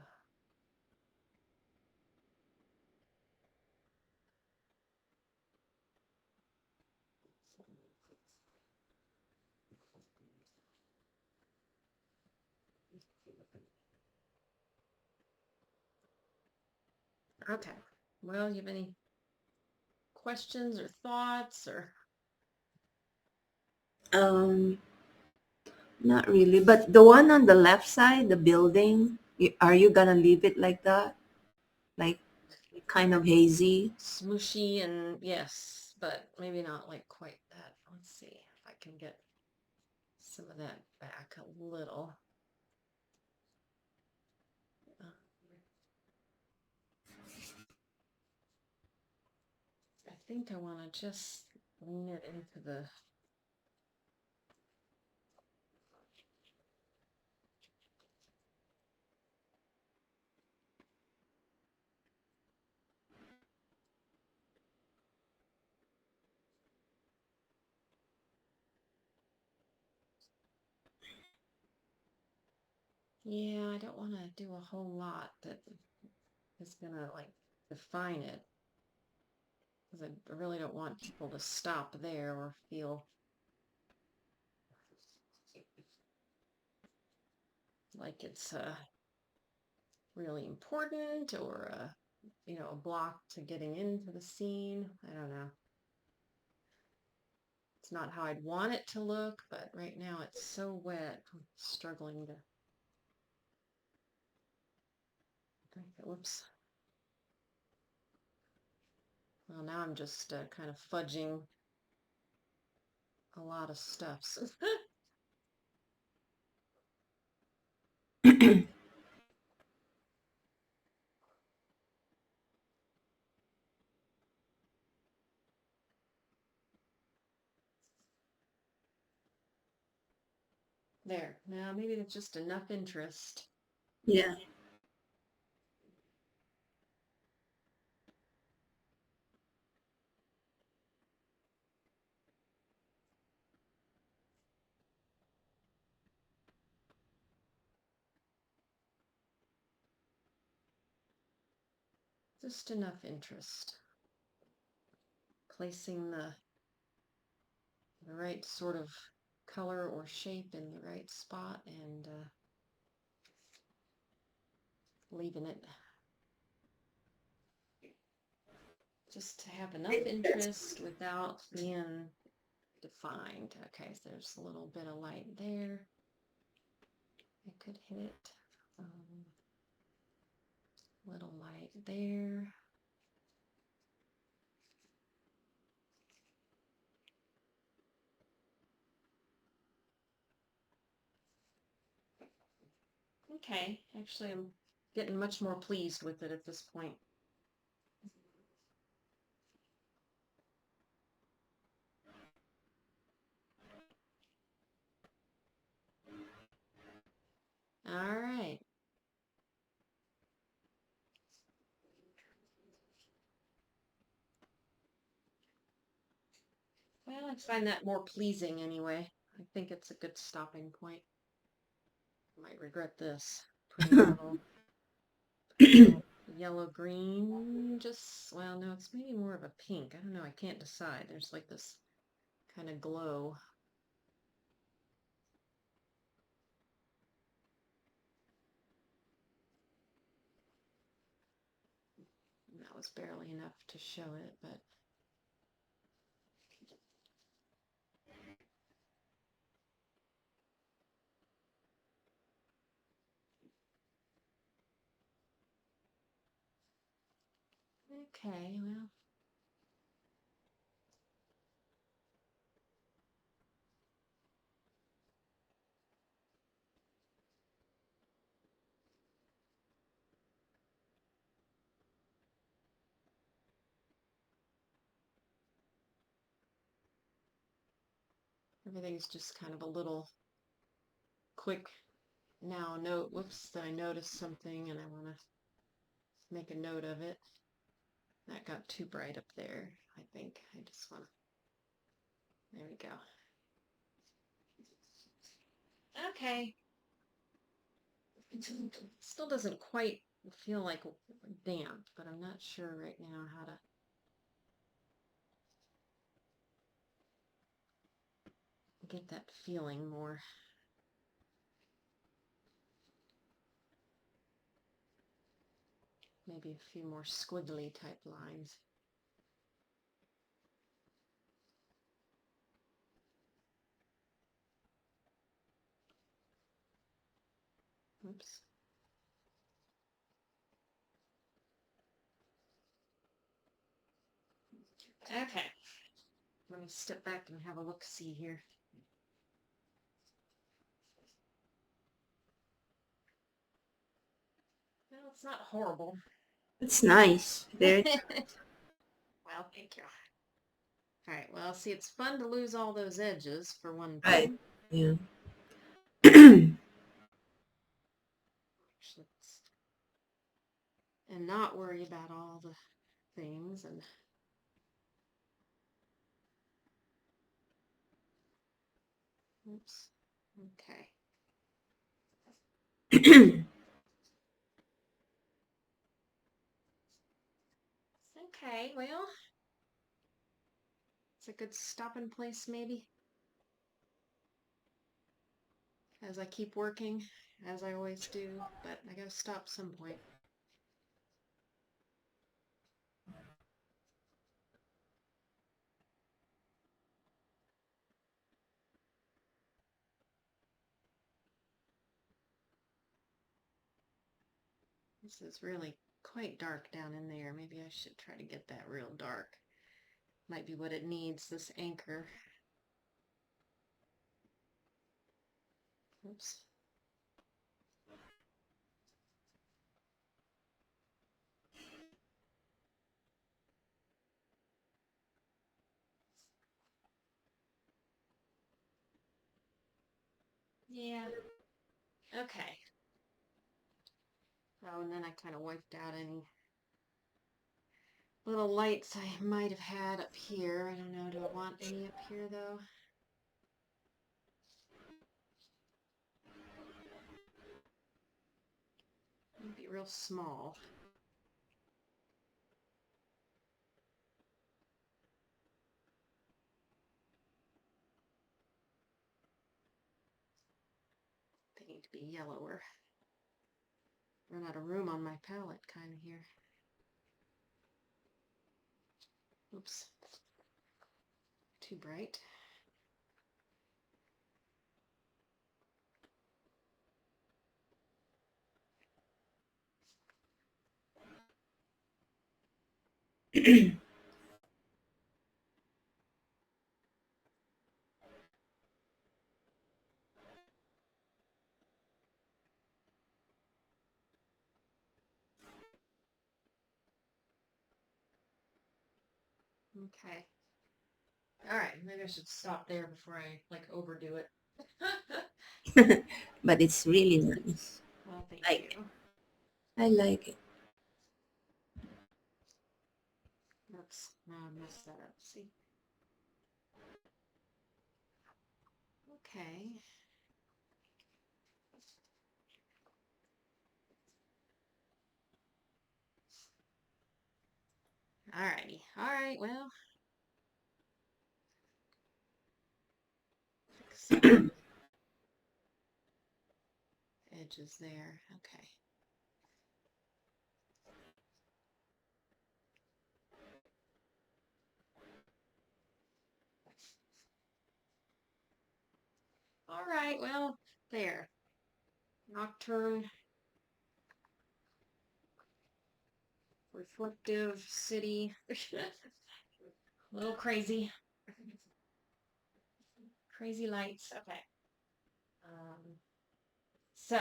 Speaker 1: Okay. Well, you have any questions or thoughts or?
Speaker 2: Um, Not really, but the one on the left side, the building, are you gonna leave it like that? Like kind of hazy?
Speaker 1: Smooshy and yes, but maybe not like quite that. Let's see if I can get some of that back a little. Uh, I think I want to just lean it into the. Yeah, I don't want to do a whole lot that is gonna like define it because I really don't want people to stop there or feel like it's really important or a block to getting into the scene. I don't know. It's not how I'd want it to look, but right now it's so wet. I'm struggling to. Whoops. Well, now I'm just kind of fudging a lot of stuff. So there. Now maybe it's just enough interest.
Speaker 2: Yeah.
Speaker 1: Just enough interest. Placing the right sort of color or shape in the right spot and leaving it just to have enough interest without being defined. Okay, so there's a little bit of light there. I could hit little light there. Okay, actually I'm getting much more pleased with it at this point. All right. Well, I find that more pleasing anyway. I think it's a good stopping point. I might regret this. Putting a little yellow green, just, well, no, it's maybe more of a pink. I don't know. I can't decide. There's like this kind of glow. That was barely enough to show it, but okay, well, everything's just kind of a little quick now note. Whoops, that I noticed something and I want to make a note of it. That got too bright up there, I think. I just want to, there we go. Okay. It still doesn't quite feel like damp, but I'm not sure right now how to get that feeling more. maybe a few more squiggly type lines. Oops. Okay. Let me step back and have a look-see here. Well, it's not horrible.
Speaker 2: It's nice. Very
Speaker 1: Well, thank you. All right, well, see, it's fun to lose all those edges for one
Speaker 2: right.
Speaker 1: thing.
Speaker 2: Yeah.
Speaker 1: And not worry about all the things and oops. Okay. Okay, well, it's a good stopping place maybe. As I keep working, as I always do, but I gotta stop some point. This is really quite dark down in there. Maybe I should try to get that real dark. Might be what it needs, this anchor. Oops. Yeah. Okay. Oh, and then I kind of wiped out any little lights I might have had up here. I don't know. Do I want any up here though? It'd be real small. They need to be yellower. Run out of room on my palette kind of here. Oops. Too bright. Okay. All right, maybe I should stop there before I like overdo it.
Speaker 2: But it's really nice.
Speaker 1: Well, thank
Speaker 2: Like
Speaker 1: you.
Speaker 2: I like it.
Speaker 1: Oops, now I messed that up. See? Okay. Alrighty. All right, well. Fix some edges there. Okay. All right, well, there. Nocturne, reflective city. A little crazy. Crazy lights. Okay. Um, so,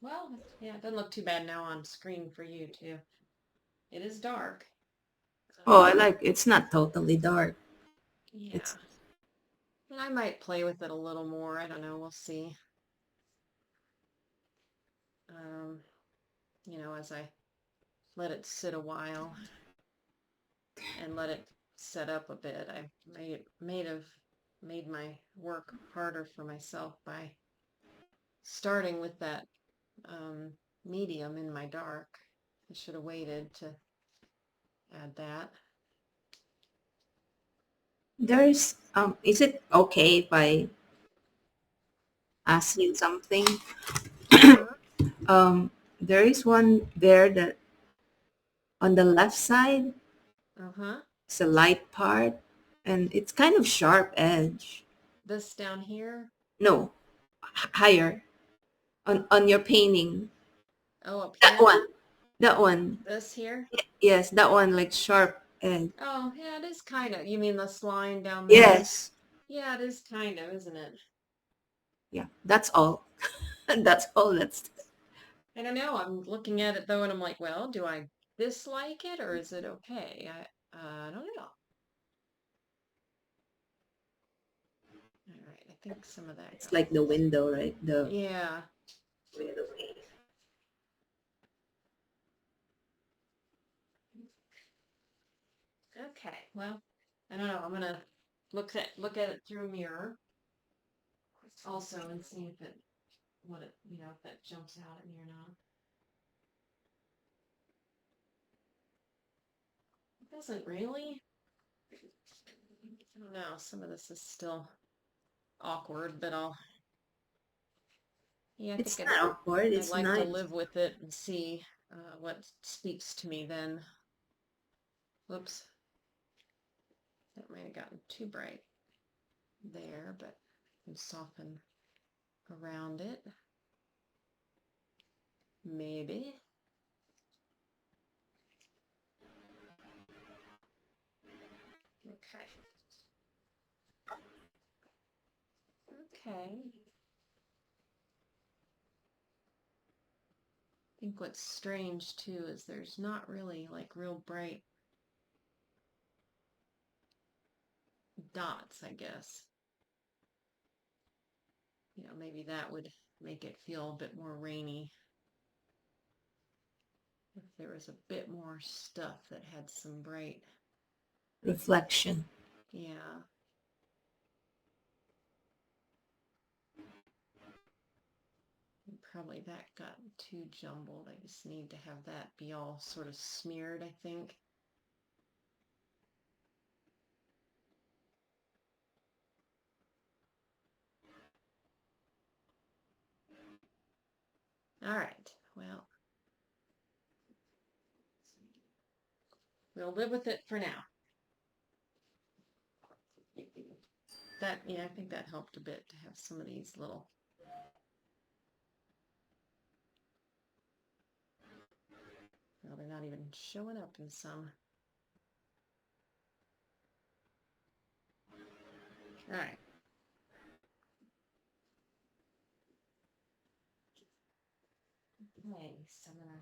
Speaker 1: well, yeah, it doesn't look too bad now on screen for you too. It is dark.
Speaker 2: Oh, I like it's not totally dark.
Speaker 1: Yeah.
Speaker 2: It's
Speaker 1: And I might play with it a little more. I don't know. We'll see. Um, as I let it sit a while and let it set up a bit. I made my work harder for myself by starting with that medium in my dark. I should have waited to add that.
Speaker 2: there's is it okay if I ask you something?
Speaker 1: Sure.
Speaker 2: There is one there that On the left side,
Speaker 1: Uh-huh.
Speaker 2: it's a light part, and it's kind of sharp edge.
Speaker 1: This down here.
Speaker 2: No, higher on your painting.
Speaker 1: Oh, up
Speaker 2: That
Speaker 1: here.
Speaker 2: one. That one.
Speaker 1: This here.
Speaker 2: Yes, that one, like sharp edge.
Speaker 1: Oh, yeah, it is kind of. You mean this line down there?
Speaker 2: Yes.
Speaker 1: Yeah, it is kind of, isn't it?
Speaker 2: Yeah, that's all. That's all. That's
Speaker 1: I don't know. I'm looking at it though, and I'm like, well, do I dislike it or is it okay? I don't know. All right, I think some of that
Speaker 2: it's
Speaker 1: got.
Speaker 2: like the window, right? The
Speaker 1: Yeah.
Speaker 2: window.
Speaker 1: Okay. Well, I don't know. I'm gonna look at it through a mirror also and see if it what it if that jumps out at me or not. It doesn't really. I don't know. Some of this is still awkward, but yeah, I
Speaker 2: It's
Speaker 1: think
Speaker 2: not awkward.
Speaker 1: I'd
Speaker 2: It's
Speaker 1: like to
Speaker 2: nice.
Speaker 1: live with it and see what speaks to me then. Whoops. That might have gotten too bright there, but I can soften around it. Maybe. Okay. Okay. I think what's strange too is there's not really like real bright dots, I guess. Maybe that would make it feel a bit more rainy if there was a bit more stuff that had some bright,
Speaker 2: Reflection.
Speaker 1: yeah. And probably that got too jumbled. I just need to have that be all sort of smeared, I think. All right. Well, we'll live with it for now. I think that helped a bit to have some of these little. Well, they're not even showing up in some. All right. Okay, so I'm gonna